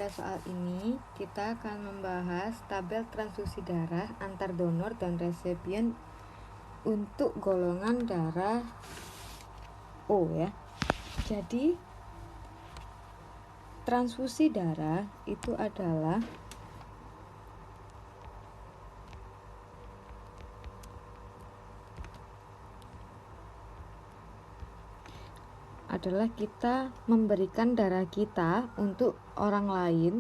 Pada soal ini, kita akan membahas tabel transfusi darah antar donor dan resipien untuk golongan darah O ya. Jadi, transfusi darah itu adalah kita memberikan darah kita untuk orang lain,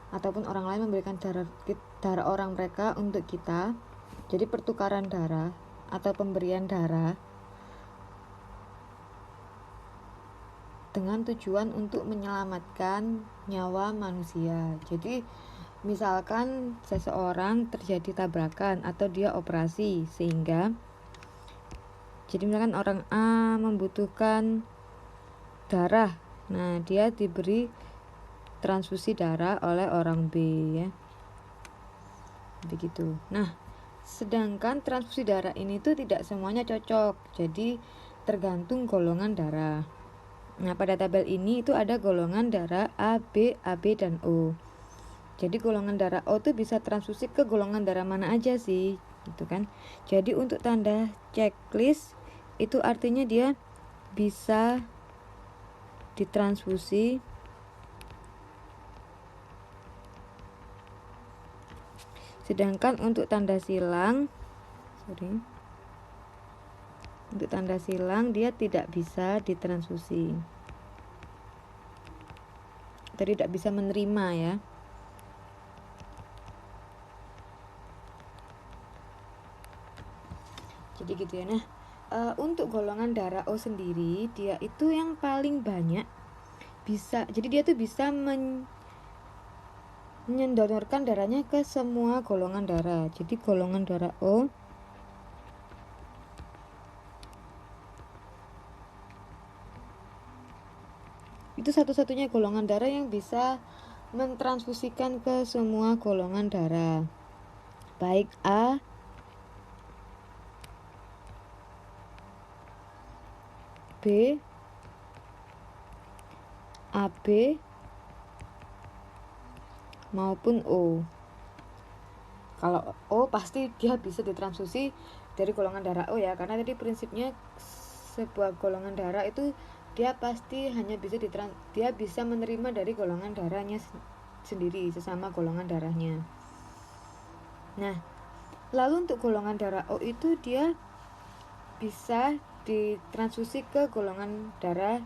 ataupun orang lain memberikan darah orang mereka untuk kita. Jadi pertukaran darah atau pemberian darah dengan tujuan untuk menyelamatkan nyawa manusia. Jadi misalkan seseorang terjadi tabrakan atau dia operasi, sehingga jadi misalkan orang A membutuhkan darah, nah dia diberi transfusi darah oleh orang B ya, begitu. Nah, sedangkan transfusi darah ini tuh tidak semuanya cocok, jadi tergantung golongan darah. Nah, pada tabel ini itu ada golongan darah A, B, AB, dan O. Jadi golongan darah O itu bisa transfusi ke golongan darah mana aja sih, gitu kan. Jadi untuk tanda checklist itu artinya dia bisa ditransfusi sedangkan untuk tanda silang dia tidak bisa ditransfusi atau tidak bisa menerima ya. Jadi gitu ya. Nah, untuk golongan darah O sendiri, dia itu yang paling banyak bisa, jadi dia tuh bisa mendonorkan darahnya ke semua golongan darah. Jadi golongan darah O itu satu-satunya golongan darah yang bisa mentransfusikan ke semua golongan darah, baik A, B, AB maupun O. Kalau O pasti dia bisa ditransfusi dari golongan darah O ya, karena tadi prinsipnya sebuah golongan darah itu dia pasti hanya bisa dia bisa menerima dari golongan darahnya sendiri, sesama golongan darahnya. Nah, lalu untuk golongan darah O itu dia bisa ditransfusi ke golongan darah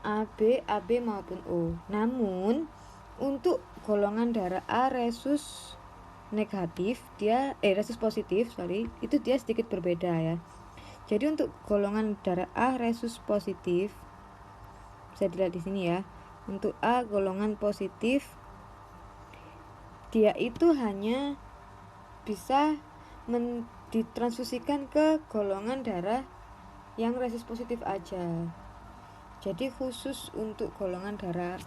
AB, AB maupun O. Namun untuk golongan darah A resus negatif, resus positif, itu dia sedikit berbeda ya. Jadi untuk golongan darah A resus positif bisa dilihat di sini ya. Untuk A golongan positif, dia itu hanya bisa ditransfusikan ke golongan darah yang resus positif aja. Jadi khusus untuk golongan darah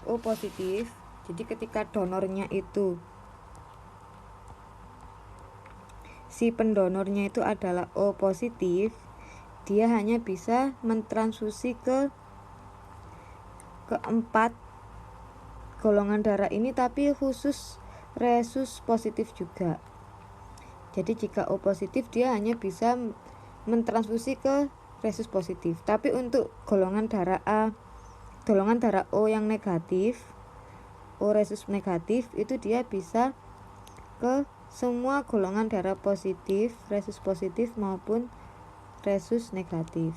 O positif, jadi ketika donornya itu, si pendonornya itu adalah O positif, dia hanya bisa mentransfusi ke keempat golongan darah ini, tapi khusus resus positif juga. Jadi jika O positif dia hanya bisa mentransfusi ke resus positif. Tapi untuk golongan darah A, golongan darah O yang negatif, O resus negatif, itu dia bisa ke semua golongan darah positif, resus positif maupun resus negatif.